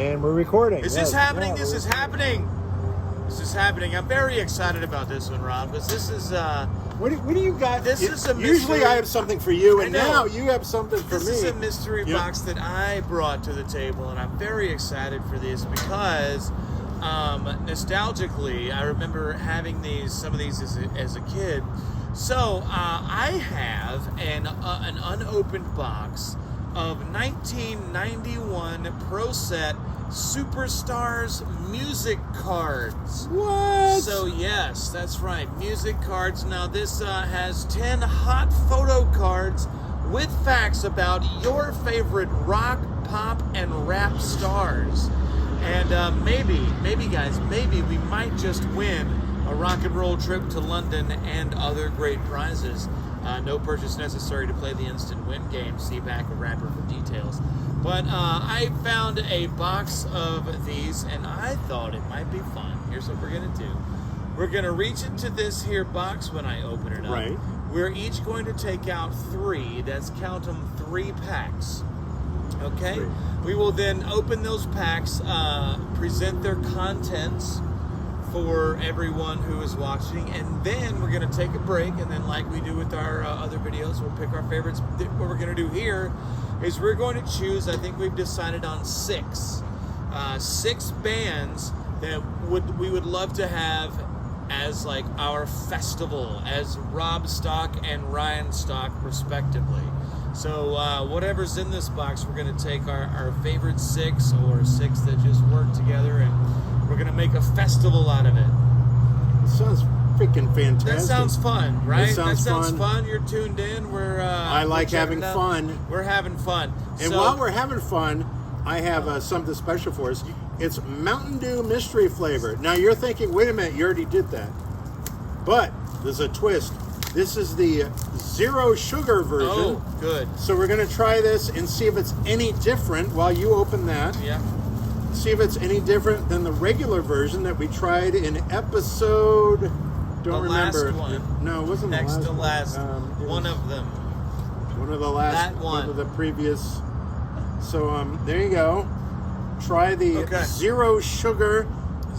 And we're recording. Is this happening? This is happening. This is happening. I'm very excited about this one, Rob, because this is... What do you got? This is a mystery. Usually I have something for you, and now you have something for me. This is a mystery box that I brought to the table, and I'm very excited for this because nostalgically, I remember having some of these as a kid. So I have an unopened box of 1991 Pro Set Superstars music cards. What? So yes, that's right, music cards. Now this has 10 hot photo cards with facts about your favorite rock, pop, and rap stars. And maybe guys, maybe we might just win a rock and roll trip to London and other great prizes. No purchase necessary to play the instant win game. See back of wrapper for details. But I found a box of these, and I thought it might be fun. Here's what we're going to do. We're going to reach into this here box when I open it up. Right. We're each going to take out 3, that's count them, 3 packs. Okay? 3. We will then open those packs, present their contents for everyone who is watching, and then we're going to take a break, and then like we do with our other videos, we'll pick our favorites. What we're going to do here is we're going to choose, I think we've decided on 6 bands that we would love to have as like our festival, as Rob stock and Ryan stock respectively. So whatever's in this box, we're going to take our favorite 6 or 6 that just work together, and we're going to make a festival out of it. It sounds freaking fantastic. That sounds fun, right? That sounds fun. You're tuned in. I like having fun. We're having fun. And while we're having fun, I have something special for us. It's Mountain Dew mystery flavor. Now you're thinking, wait a minute, you already did that. But there's a twist. This is the zero sugar version. Oh, good. So we're going to try this and see if it's any different while you open that. Yeah. See if it's any different than the regular version that we tried in episode... Don't remember. Last one. No, it wasn't next the last to last. One of them. One of the last. That one. Of the previous. So there you go. Try the zero sugar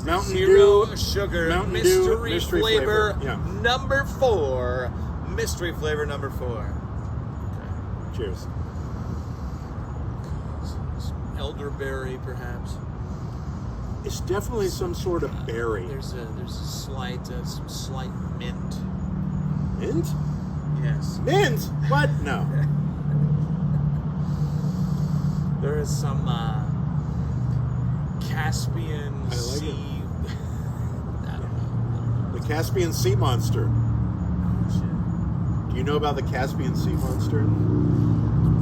Mountain Dew Mountain mystery flavor Yeah. number 4. Mystery flavor number 4. Okay. Cheers. Elderberry, perhaps. It's definitely some sort of berry. There's a some slight mint. Mint? Yes. Mint? What? No. There is some Caspian Sea. I don't know. The Caspian Sea Monster. Oh shit. Do you know about the Caspian Sea Monster?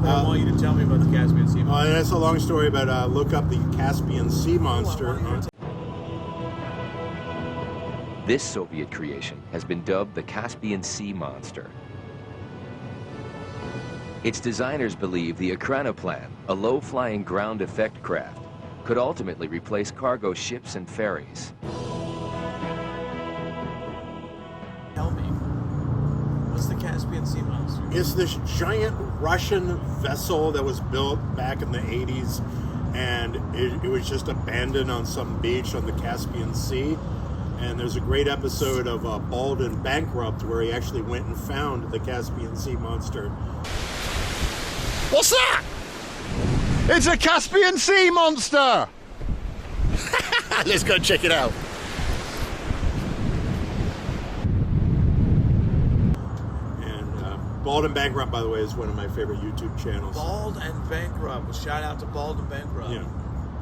I want you to tell me about the Caspian Sea Monster. That's a long story, but look up the Caspian Sea Monster. This Soviet creation has been dubbed the Caspian Sea Monster. Its designers believe the Ekranoplan, a low-flying ground effect craft, could ultimately replace cargo ships and ferries. Tell me, what's the Caspian Sea Monster? It's this giant Russian vessel that was built back in the 80s, and it was just abandoned on some beach on the Caspian Sea. And there's a great episode of Bald and Bankrupt where he actually went and found the Caspian Sea Monster. What's that? It's a Caspian Sea Monster! Let's go check it out. And Bald and Bankrupt, by the way, is one of my favorite YouTube channels. Bald and Bankrupt. Well, shout out to Bald and Bankrupt. Yeah.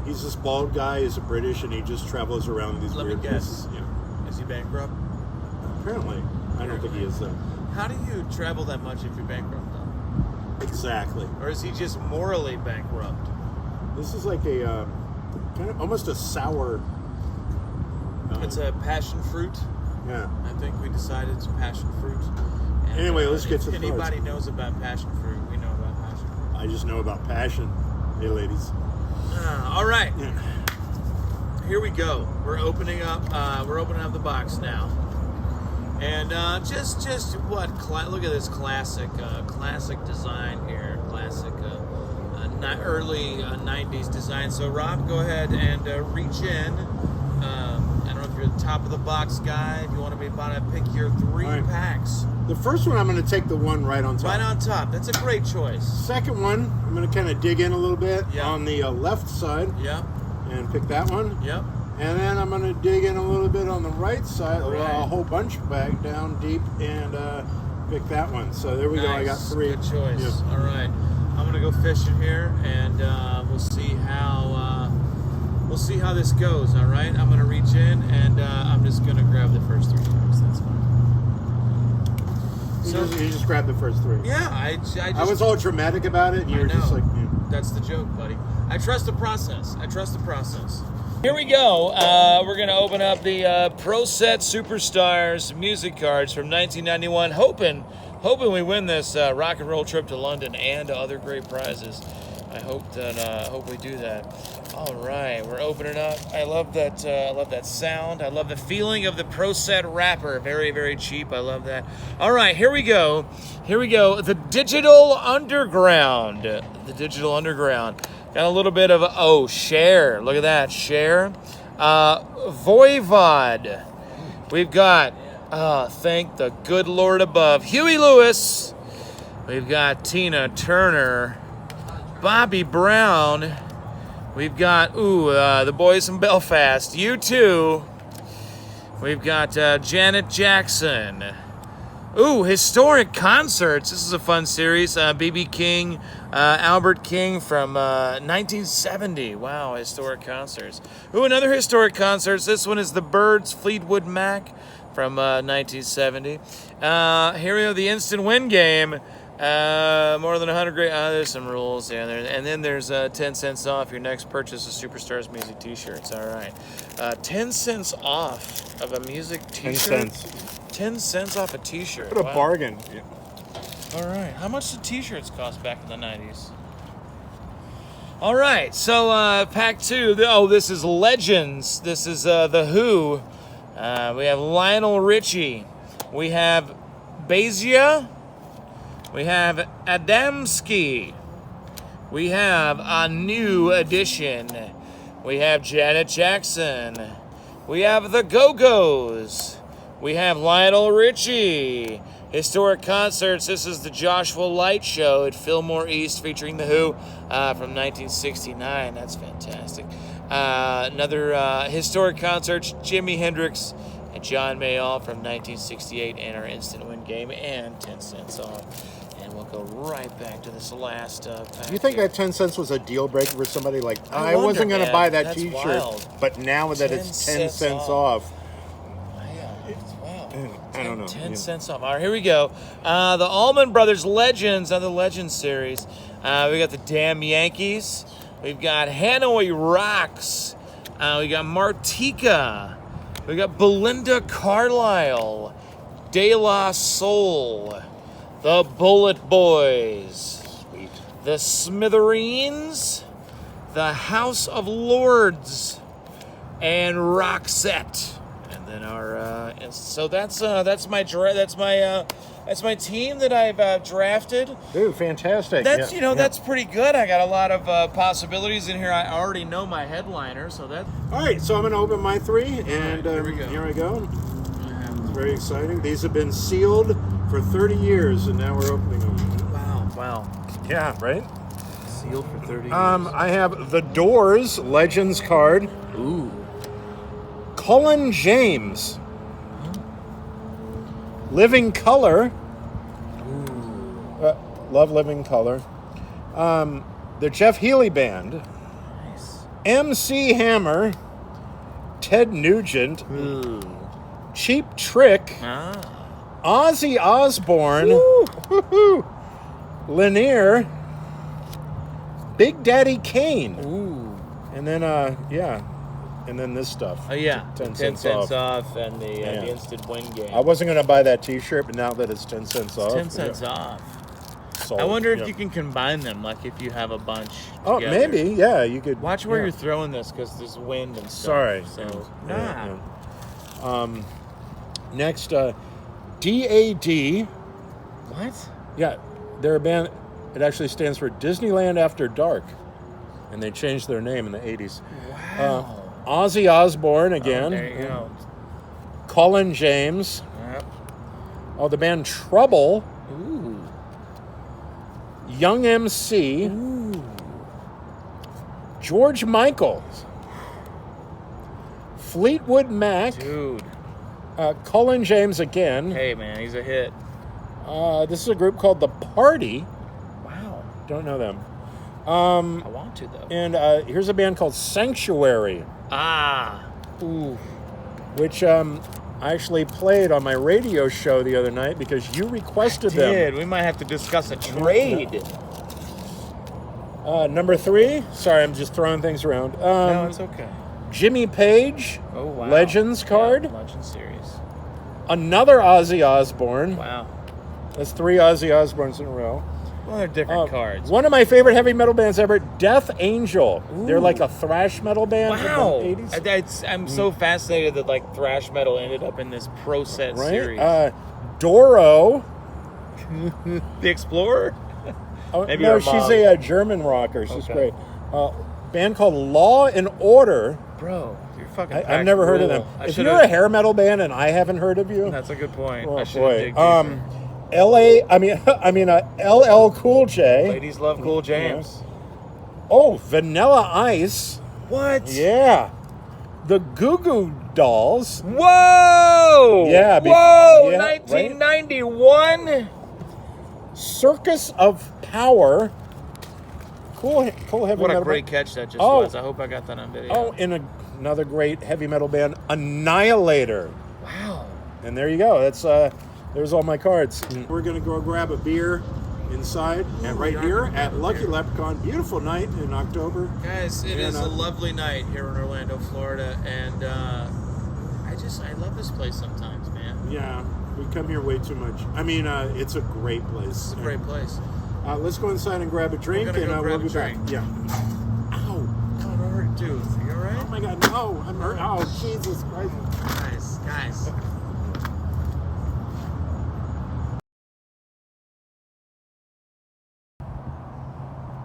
He's this bald guy, he's a British, and he just travels around these weird places. Yeah. Is he bankrupt? Apparently. I don't think he is, though. How do you travel that much if you're bankrupt, though? Exactly. Or is he just morally bankrupt? This is like a kind of almost a sour. It's a passion fruit. Yeah. I think we decided it's passion fruit. And, anyway, let's get to the cards. Anybody knows about passion fruit, we know about passion fruit. I just know about passion. Hey, ladies. All right. Yeah. Here we go. We're opening up the box now. And just what? Look at this classic design here. Classic early 90s design. So Rob, go ahead and reach in. I don't know if you're the top of the box guy. If you want to be about to pick your 3 packs. The first one, I'm going to take the one right on top. Right on top. That's a great choice. Second one, I'm going to kind of dig in a little bit on the left side. Yep. And pick that one. Yep. And then I'm going to dig in a little bit on the right side, a whole bunch back down deep, and pick that one. So there we go. I got 3. Good choice. Yeah. All right. I'm going to go fishing here, and we'll see how this goes. All right. I'm going to reach in, and I'm just going to grab the first 3 packs. That's fine. You just grabbed the first 3. Yeah, I was all dramatic about it, and you were just like, That's the joke, buddy. I trust the process. Here we go. We're going to open up the Pro Set Superstars music cards from 1991. Hoping we win this rock and roll trip to London and other great prizes. I hope we do that. All right, we're opening up. I love that. I love that sound. I love the feeling of the Pro Set wrapper. Very, very cheap. I love that. All right, here we go. The Digital Underground. Got a little bit of CHER. Look at that, CHER. Voivod. We've got thank the good Lord above, Huey Lewis. We've got Tina Turner, Bobby Brown. We've got the boys from Belfast, U2. We've got Janet Jackson. Historic concerts. This is a fun series. B.B. King, Albert King from 1970. Wow, historic concerts. Another historic concerts. This one is the Byrds, Fleetwood Mac from 1970. Here we go, the Instant Win Game. More than 100 great. There's some rules. Yeah, and then there's 10 cents off your next purchase of Superstars Music T-shirts. All right, 10 cents off of a music T-shirt. 10 cents off a T-shirt. What a bargain. Yeah. All right. How much did T-shirts cost back in the 90s? All right. So pack 2. This is Legends. This is the Who. We have Lionel Richie. We have Bazia. We have Adamski. We have a new edition. We have Janet Jackson. We have the Go-Go's. We have Lionel Richie. Historic concerts. This is the Joshua Light Show at Fillmore East featuring The Who from 1969. That's fantastic. Another historic concerts, Jimi Hendrix and John Mayall from 1968 and our instant win game and 10 cents off. And we'll go right back to this last pack. You think that 10 cents was a deal breaker for somebody? Like, I wasn't going to buy that T-shirt, wild. But now that it's 10 cents off. I don't know. 10 cents off. All right, here we go. The Allman Brothers Legends on the Legends series. We got the Damn Yankees. We've got Hanoi Rocks. We got Martika. We got Belinda Carlisle. De La Soul. The Bullet Boys. Sweet. The Smithereens. The House of Lords. And Roxette. And our so that's my team that I've drafted. Dude, fantastic! That's that's pretty good. I got a lot of possibilities in here. I already know my headliner, so that. All right, so I'm going to open my 3, and here we go. Here I go. It's very exciting. These have been sealed for 30 years, and now we're opening them. Wow. Yeah, right. Sealed for 30 years. I have the Doors Legends card. Ooh. Colin James. Living Color. Love Living Color. The Jeff Healey Band. Nice. MC Hammer. Ted Nugent. Ooh. Cheap Trick. Ozzy Osbourne. Lanier. Big Daddy Kane. Ooh. And then, and then this stuff. Oh, yeah. 10 cents off and the Yeah. instant win game. I wasn't going to buy that T-shirt, but now that it's 10 cents off. 10 cents off. Sold. I wonder if you can combine them, like if you have a bunch Oh, together. maybe. Yeah, you could. Watch where yeah. you're throwing this because there's wind and stuff. Sorry. So, Yeah. Next, DAD. What? Yeah, they're a band. It actually stands for Disneyland After Dark, and they changed their name in the 80s. Wow. Ozzy Osbourne again. There you go. Colin James. Yep. Oh, the band Trouble. Ooh. Young MC. Ooh. George Michael. Fleetwood Mac. Dude. Colin James again. Hey, man, he's a hit. This is a group called The Party. Wow. Don't know them. I want to, though. And here's a band called Sanctuary. Ah. Ooh. Which I actually played on my radio show the other night because you requested them. We might have to discuss a trade. Number 3. Sorry, I'm just throwing things around. No, it's okay. Jimmy Page. Oh, wow. Legends card. Yeah, Legends series. Another Ozzy Osbourne. Wow. That's 3 Ozzy Osbournes in a row. Well, they're different cards. One of my favorite heavy metal bands ever, Death Angel. Ooh. They're like a thrash metal band Wow. from the 80s. I'm so fascinated that like thrash metal ended up in this Pro Set series. Doro. The Explorer? Maybe no, she's a German rocker. She's great. Band called Law and Order. Bro, you're fucking I've never heard of them. If you're a hair metal band and I haven't heard of you, that's a good point. Oh, I should boy. LL Cool J. Ladies love Cool James. Oh, Vanilla Ice. What? Yeah. The Goo Goo Dolls. Whoa! Yeah. Whoa! 1991. Right? Circus of Power. Cool heavy metal. What a great catch that just was. I hope I got that on video. Oh, and another great heavy metal band, Annihilator. Wow. And there you go. That's there's all my cards. We're gonna go grab a beer inside and right here at Lucky Leprechaun. Beautiful night in October. Guys, it is a lovely night here in Orlando, Florida, and I love this place sometimes, man. Yeah, we come here way too much. I mean, it's a great place. It's a great place. Let's go inside and grab a drink, and we'll be back. Yeah. Ow! Oh, don't hurt, dude. You all right? Oh my God, no! I'm hurt. Oh, Jesus Christ! Guys.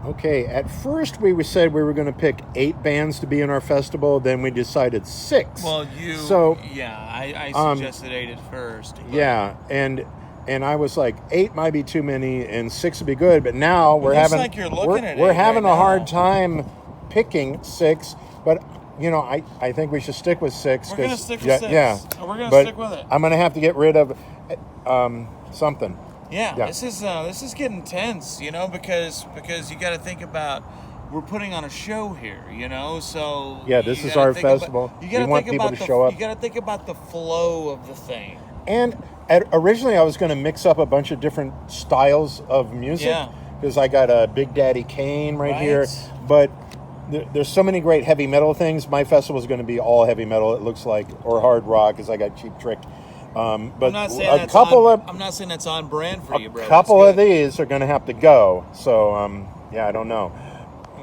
Okay, at first we said we were going to pick 8 bands to be in our festival. Then we decided 6. Well, I suggested 8 at first. But. Yeah, and I was like 8 might be too many, and 6 would be good. But now we're having a hard time picking 6. But I think we should stick with 6. We're gonna stick with 6. Yeah, we're gonna stick with it. I'm gonna have to get rid of something. Yeah, this is getting tense, because you got to think about we're putting on a show here, So this is our festival. We want people to show up. You got to think about the flow of the thing. And originally, I was going to mix up a bunch of different styles of music because I got a Big Daddy Kane right here, but. There's so many great heavy metal things. My festival is going to be all heavy metal, it looks like, or hard rock, because I got Cheap Trick. But I'm not saying that's on brand for you, bro. A couple of these are going to have to go. So, I don't know.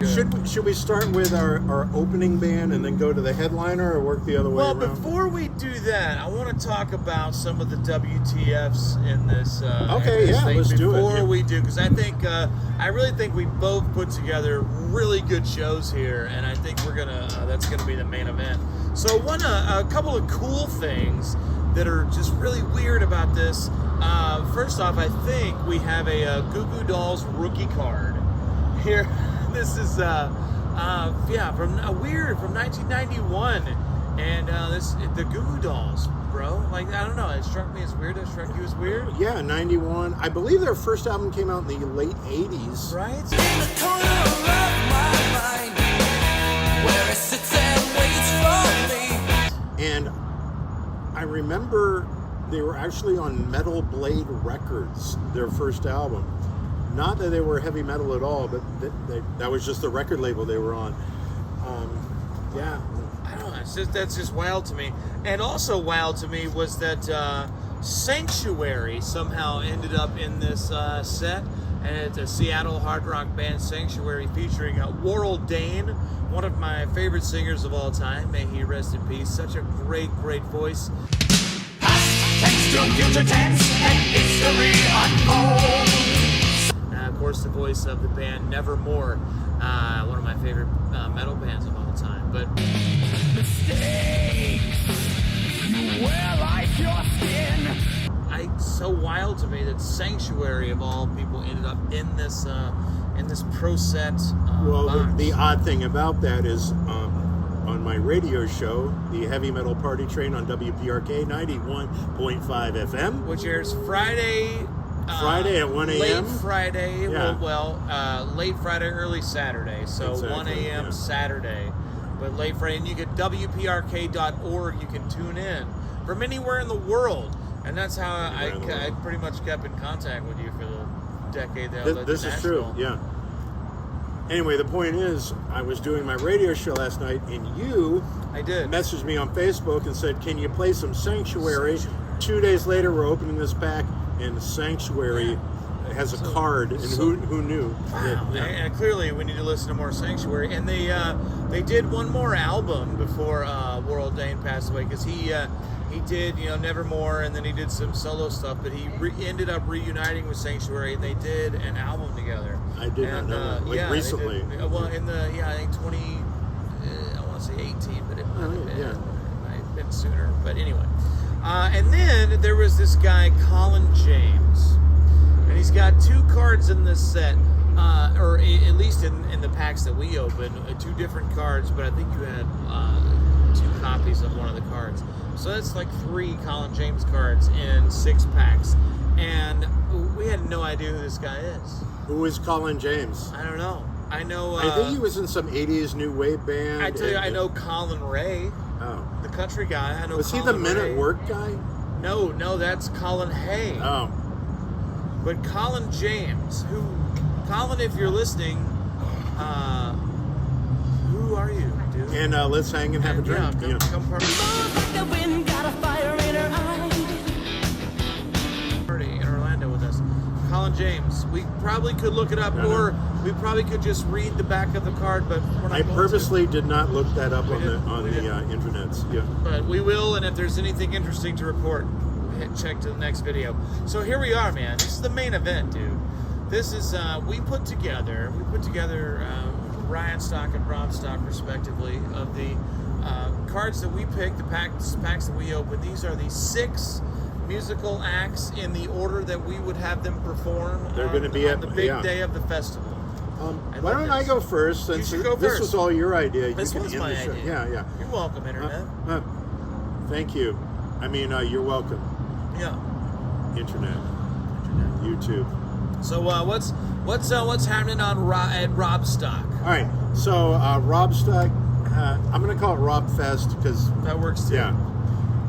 Should we start with our opening band and then go to the headliner, or work the other way around? Well, before we do that, I want to talk about some of the WTFs in this. Let's do it. Before we do, because I really think we both put together really good shows here, and I think that's gonna be the main event. So a couple of cool things that are just really weird about this. First off, I think we have a Goo Goo Dolls rookie card here. This is from 1991, and the Goo Goo Dolls, bro. Like, I don't know, it struck me as weird. It struck you as weird? Yeah, 91. I believe their first album came out in the late 80s. Right? In the corner of my mind, where it sits and waits for me. And I remember they were actually on Metal Blade Records, their first album. Not that they were heavy metal at all, but that was just the record label they were on. I don't know. That's just wild to me. And also wild to me was that Sanctuary somehow ended up in this set. And it's a Seattle hard rock band, Sanctuary, featuring Warl Dane, one of my favorite singers of all time. May he rest in peace. Such a great, great voice. Past tense to future tense, and history unfolds. course, the voice of the band Nevermore, one of my favorite metal bands of all time. But it's so wild to me that Sanctuary of all people ended up in this Pro Set Well, box. the odd thing about that is on my radio show, the Heavy Metal Party Train on WPRK 91.5 FM. Which airs Friday At 1 a.m.? Late Friday, Yeah. late Friday, early Saturday. So Exactly, 1 a.m. yeah. Saturday. But late Friday, and you get WPRK.org, you can tune in from anywhere in the world. And that's how Anywhere in the I world. pretty much kept in contact with you for the decade that I lived This in is true, Nashville. yeah. Anyway, the point is, I was doing my radio show last night, and you I did. messaged me on Facebook and said, "Can you play some Sanctuary?" 2 days later, we're opening this pack, and Sanctuary has a card, and who knew? Wow. Yeah. And clearly, we need to listen to more Sanctuary. And they did one more album before World Dane passed away, because he did Nevermore, and then he did some solo stuff. But he ended up reuniting with Sanctuary, and they did an album together. I did not know that. Like, yeah, recently. They did. Well, I think 20. I want to say 18, but it might have been. yeah. It might have been sooner. But anyway. And then there was this guy, Colin James. And he's got 2 cards in this set, or at least in the packs that we opened, 2 different cards, but I think you had 2 copies of one of the cards. So that's like 3 Colin James cards in 6 packs. And we had no idea who this guy is. Who is Colin James? I don't know. I know... I think he was in some 80s new wave band. I tell you, I know Colin Ray, Oh. the country guy. I know Was he Colin the Men Ray. at Work guy? No, that's Colin Hay. Oh. But Colin James, Colin, if you're listening, who are you, dude? And let's hang and have a drink. Yeah, come party in Orlando with us. Colin James. We probably could look it up, or we probably could just read the back of the card, but we're not I going purposely did not look that up on the didn't. internets. Yeah. But we will, and if there's anything interesting to report, check to the next video. So here we are, man. This is the main event, dude. This is we put together Ryan stock and Rob stock respectively of the cards that we picked, the packs that we opened. These are the 6 musical acts in the order that we would have them perform. They're going to be on at the big yeah. day of the festival. Why don't I go first? Since should go this first. was all your idea. This you can was end my the show. idea. Yeah, yeah. You're welcome, Internet. Thank you. I mean, you're welcome. Yeah. Internet. YouTube. So what's happening on at Rob stock? All right. So Rob Stock, I'm going to call it Rob Fest because That works too. yeah,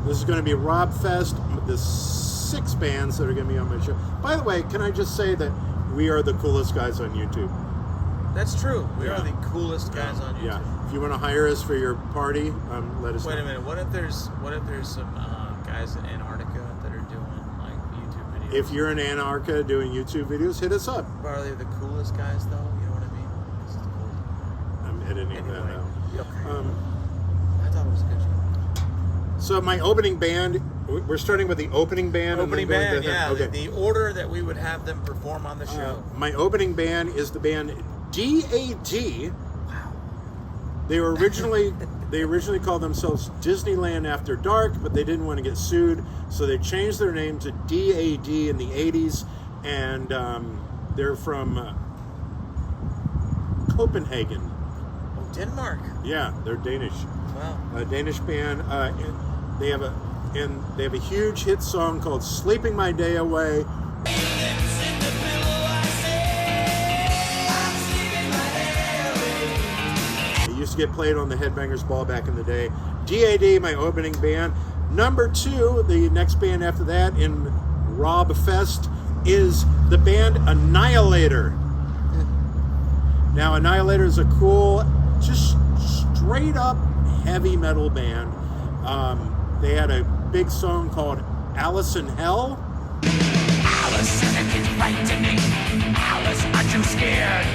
this is going to be Rob Fest. The 6 bands that are going to be on my show. By the way, can I just say that we are the coolest guys on YouTube? That's true. We Yeah. are the coolest guys on YouTube. Yeah. If you want to hire us for your party, let us know. Wait a minute. What if there's some guys in Antarctica that are doing like YouTube videos? If you're in Antarctica doing YouTube videos, hit us up. Are they the coolest guys though? You know what I mean? This is the coolest. I'm editing that Anyway. out. Okay. I thought it was a good show. So my opening band, we're starting with the opening band. Opening and then going band, to yeah. Okay. The order that we would have them perform on the show. My opening band is the band DAD. Wow. They originally called themselves Disneyland After Dark, but they didn't want to get sued, so they changed their name to DAD in the 80s, and they're from Copenhagen. Oh, Denmark. Yeah, they're Danish. Wow. A Danish band. And they have a huge hit song called "Sleeping My Day Away." It used to get played on the Headbangers Ball back in the day. DAD, my opening band. Number 2, the next band after that in Rob Fest is the band Annihilator. Now, Annihilator is a cool, just straight up heavy metal band. They had a big song called Alice in Hell. Alice, it's frightening. Alice, aren't you scared?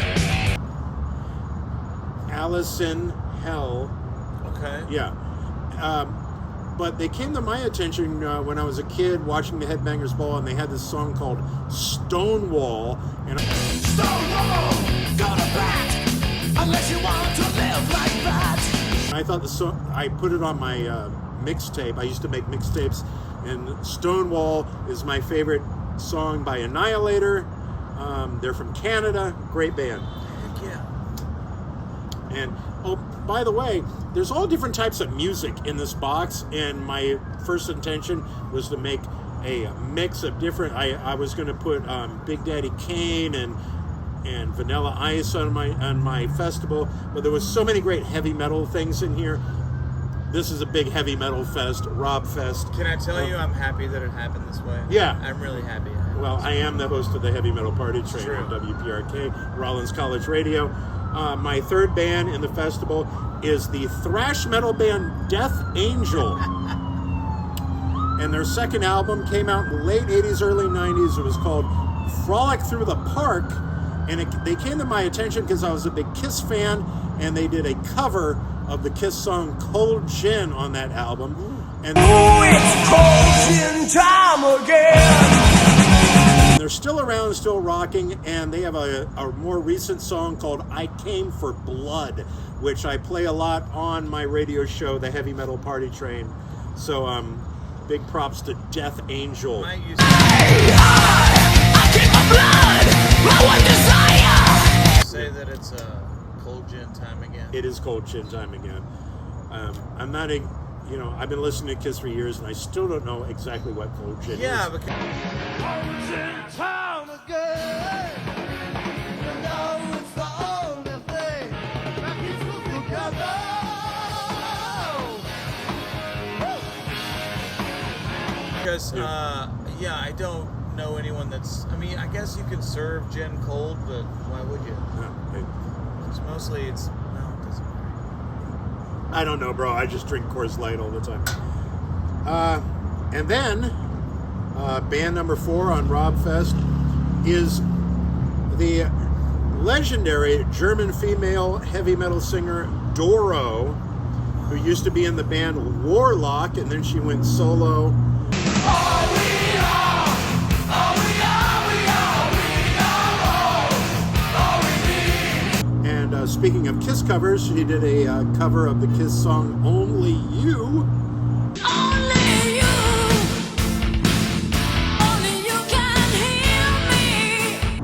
Alice in Hell. Okay. Yeah. But they came to my attention when I was a kid watching the Headbangers Ball, and they had this song called Stonewall. And Stonewall, go to bat, unless you want to live like that. I thought the song, I put it on my mixtape. I used to make mixtapes, and Stonewall is my favorite song by Annihilator. They're from Canada, great band. Heck yeah. And oh, by the way, there's all different types of music in this box, and my first intention was to make a mix of different. I was going to put Big Daddy Kane and Vanilla Ice on my festival, but there was so many great heavy metal things in here. This is a big heavy metal fest, Rob Fest. Can I tell you, I'm happy that it happened this way. Yeah. I'm really happy. Well, I am the host of the Heavy Metal Party Train True. on WPRK, Rollins College Radio. My third band in the festival is the thrash metal band Death Angel. And their second album came out in the late 80s, early 90s. It was called Frolic Through the Park. And they came to my attention because I was a big Kiss fan, and they did a cover of the Kiss song Cold Gin on that album. And It's cold gin time again. they're still around, still rocking, and they have a more recent song called I Came for Blood, which I play a lot on my radio show, the Heavy Metal Party Train. So big props to Death Angel. Might use I keep my blood, my one desire. say that it's cold gin time again. It is Cold Gin time again. I'm not a, I've been listening to Kiss for years, and I still don't know exactly what Cold Gin Yeah, is. because I don't know anyone that's. I mean, I guess you can serve gin cold, but why would you? Because mostly it's. No, it doesn't matter. I don't know, bro. I just drink Coors Light all the time. And then, band number 4 on Rob Fest is the legendary German female heavy metal singer DORO, who used to be in the band Warlock, and then she went solo. And speaking of Kiss covers, she did a cover of the Kiss song Only You. Only you can hear me.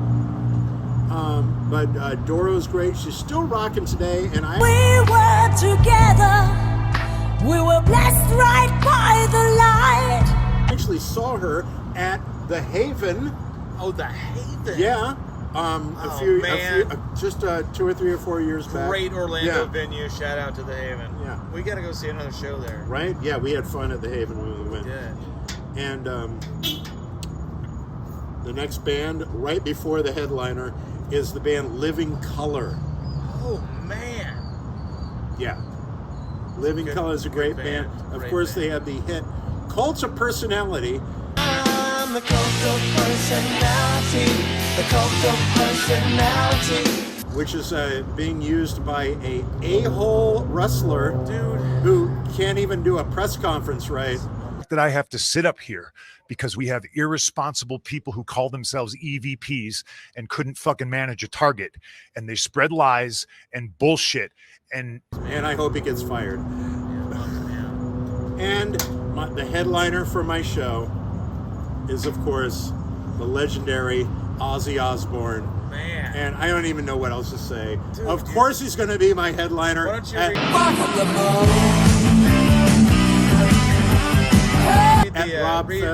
But Doro's great. She's still rocking today, and We were together, we were blessed right by the light. actually saw her at the Haven. Oh, the Haven. Yeah, man. just 2 or 3 or 4 years back. Great Orlando Yeah. venue. Shout out to the Haven. Yeah. We got to go see another show there. Right? Yeah, we had fun at the Haven when we went. Yeah. And the next band, right before the headliner, is the band Living Color. Oh man. Yeah. Living Good- Color is a good great band. band. Of Great course, band. they have the hit Cult of Personality, I'm the cult of personality. The cult of personality. which is being used by a hole wrestler Dude. who can't even do a press conference right. That I have to sit up here because we have irresponsible people who call themselves EVPs and couldn't fucking manage a target, and they spread lies and bullshit. And And I hope he gets fired. And the headliner for my show is, of course, the legendary Ozzy Osbourne. Man. And I don't even know what else to say. Dude, of course he's going to be my headliner. Why don't you at-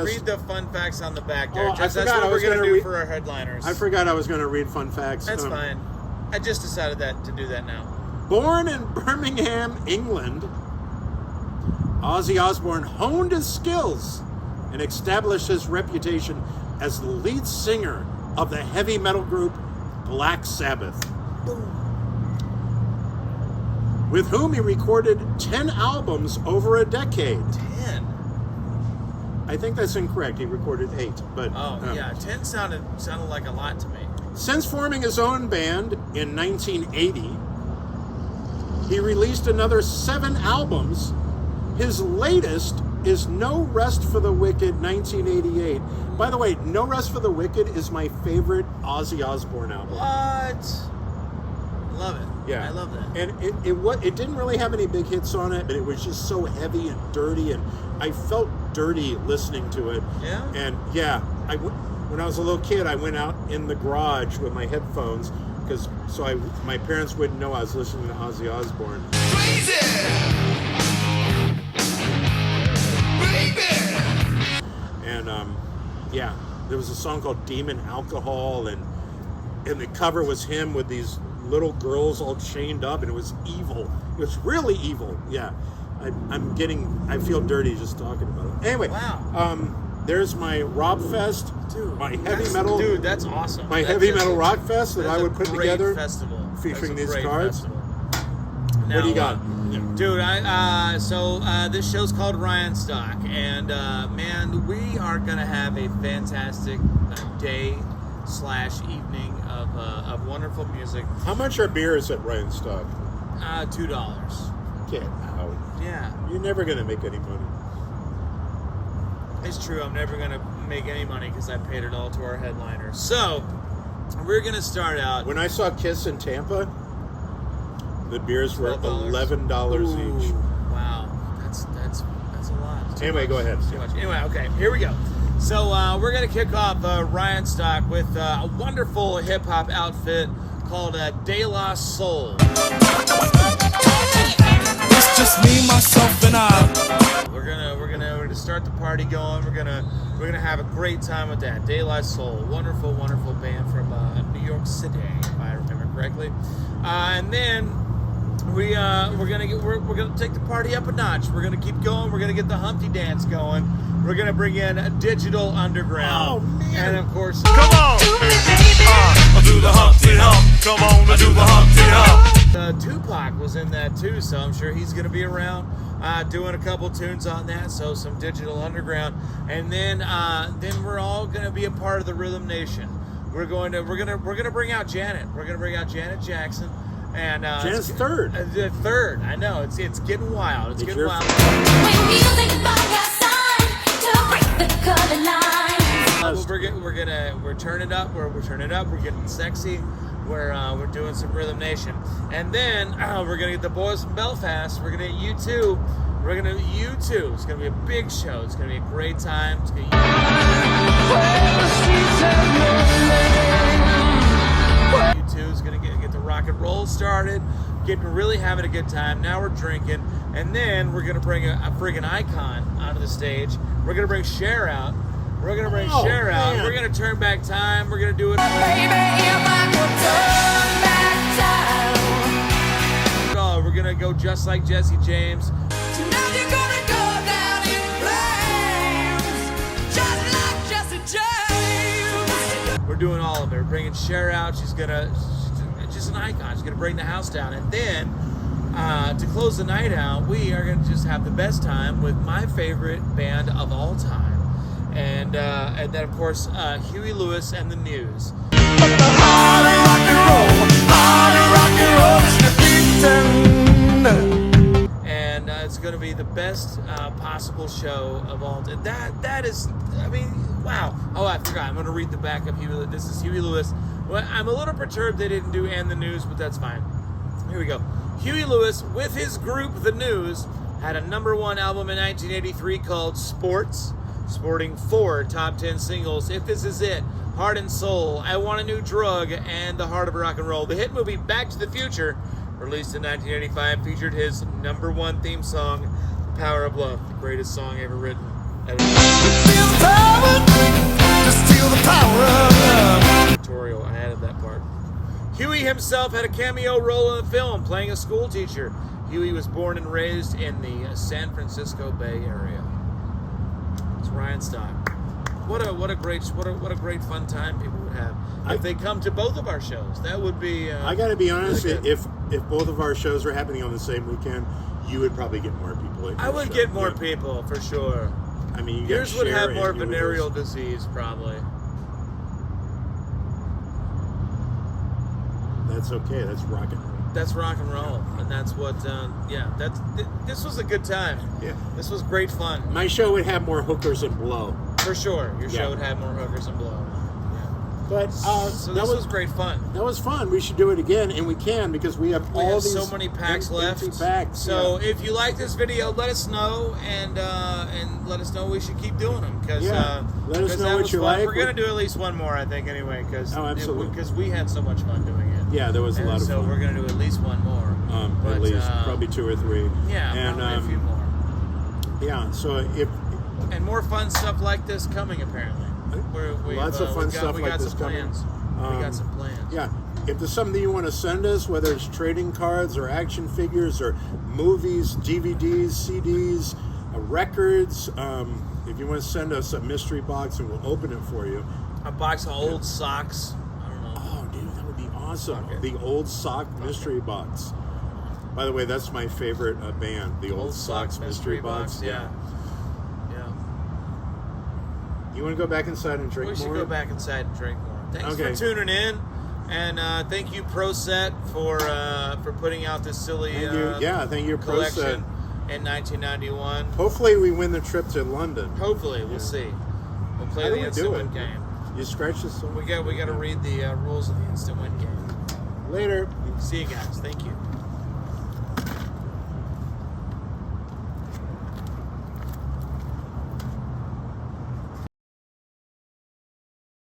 read the fun facts on the back there. Oh, I That's forgot I what we're was going to gonna do read- for our headliners. I forgot I was going to read fun facts. That's fine. I just decided to do that now. Born in Birmingham, England, Ozzy Osbourne honed his skills and established his reputation as the lead singer of the heavy metal group Black Sabbath, with whom he recorded 10 albums over a decade. 10. I think that's incorrect. He recorded 8, but Oh, yeah. 10 sounded like a lot to me. since forming his own band in 1980, he released another 7 albums, his latest is No Rest for the Wicked 1988. By the way, No Rest for the Wicked is my favorite Ozzy Osbourne album. What? Love it. Yeah, I love that. And it didn't really have any big hits on it, but it was just so heavy and dirty, and I felt dirty listening to it. Yeah? And yeah, when I was a little kid, I went out in the garage with my headphones my parents wouldn't know I was listening to Ozzy Osbourne. And yeah, there was a song called Demon Alcohol, and the cover was him with these little girls all chained up, and it was evil. It was really evil. Yeah, I feel dirty just talking about it. Anyway, wow. There's my Rob Fest, my heavy metal. Dude, that's awesome. My heavy metal rock fest that I would put together, festival. featuring these cards. Now, What do you got? Dude, this show's called Ryan Stock, and man, we are gonna have a fantastic day/evening of wonderful music. How much are beers at Ryan Stock? $2. Get out. Yeah, You're never gonna make any money. it's true. I'm never gonna make any money because I paid it all to our headliner. So we're gonna start out. When I saw Kiss in Tampa, the beers were $12. $11 each. Wow, that's a lot. Too Anyway, much. go ahead. Too much. Anyway, okay, here we go. So we're gonna kick off Ryan Stock with a wonderful hip hop outfit called De La Soul. It's just me, myself, and I. We're gonna start the party going. We're gonna have a great time with that. De La Soul, wonderful band from New York City, if I remember correctly. And then we're gonna take the party up a notch. We're gonna keep going. We're gonna get the Humpty dance going. We're gonna bring in a Digital Underground. Oh, man. And of course, Come on! I'll do the Humpty Hump. Come on, I'll do the Humpty Hump. Tupac was in that too, so I'm sure he's gonna be around doing a couple tunes on that. So some Digital Underground, and then we're all gonna be a part of the Rhythm Nation. We're gonna bring out Janet. We're gonna bring out Janet Jackson. And Janet's third. The third. I know it's getting wild. It's getting wild. When music by your side to break the color lines. We're turning up. We're turning up. We're getting sexy. We're doing some Rhythm Nation, and then we're gonna get the boys from Belfast. We're gonna get U2. We're gonna U2. It's gonna be a big show. It's gonna be a great time. It's gonna U2 is gonna get the rock and roll started. Really having a good time. Now we're drinking, and then we're gonna bring a friggin' icon onto the stage. We're gonna bring Cher out. We're gonna bring Cher out. Man. We're gonna turn back time. We're gonna do it. Baby, if I could turn back time. Oh, we're gonna go just like Jesse James. Tonight you're gonna go down in flames, just like Jesse James. We're doing all of it. We're bringing Cher out. She's just an icon. She's gonna bring the house down, and then to close the night out, we are gonna just have the best time with my favorite band of all time, and then of course Huey Lewis and the News. And it's going to be the best possible show of all time. That is, I mean, wow. Oh, I forgot. I'm going to read the back of Huey. This is Huey Lewis. Well, I'm a little perturbed they didn't do And the News, but that's fine. Here we go. Huey Lewis, with his group The News, had a #1 album in 1983 called Sports, sporting 4 top 10 singles: If This Is It, Heart and Soul, I Want a New Drug, and The Heart of Rock and Roll. The hit movie Back to the Future, released in 1985, featured his #1 theme song, The Power of Love, the greatest song ever written. Tutorial, I added that part. Huey himself had a cameo role in the film, playing a school teacher. Huey was born and raised in the San Francisco Bay Area. It's Ryan Stock. What a great fun time people would have if they come to both of our shows. That would be. I got to be honest. really If both of our shows were happening on the same weekend, you would probably get more people. At I your would show. get more Yeah. people for sure. I mean, you Yours got would Cher have and more Huey venereal Lewis. disease probably. That's okay. That's rock and roll. That's rock and roll, and that's what. This was a good time. Yeah. This was great fun. My show would have more hookers and blow. For sure, your Yeah. show would have more hookers and blow. But So this was great fun. That was fun. We should do it again, and we can because we have We all have these so many packs left. empty packs. So if you like this video, let us know, and let us know we should keep doing them because Let us know what you like. We're gonna do at least one more, I think, anyway, because absolutely. because we had so much fun doing it. Yeah, there was a lot of so fun. we're gonna do at least one more. At least probably 2 or 3. Yeah, and probably a few more. Yeah, so if And more fun stuff like this coming apparently. Lots of fun stuff we like got this some coming. plans. We got some plans. Yeah, if there's something you want to send us, whether it's trading cards or action figures or movies, DVDs, CDs, records, if you want to send us a mystery box and we'll open it for you. A box of old socks. I don't know. Oh, dude, that would be awesome. Okay. The Old Sock Mystery Box. By the way, that's my favorite band, the Old Socks Mystery Box. Yeah. You want to go back inside and drink We should more? go back inside and drink more. Thanks Okay. for tuning in, and thank you ProSet for putting out this silly Thank you. Thank you, collection ProSet. in 1991. Hopefully we win the trip to London. Hopefully, we'll see. We'll play How do the we instant do win it? game. You scratch this one? We got to read the rules of the instant win game. Later. See you guys. Thank you.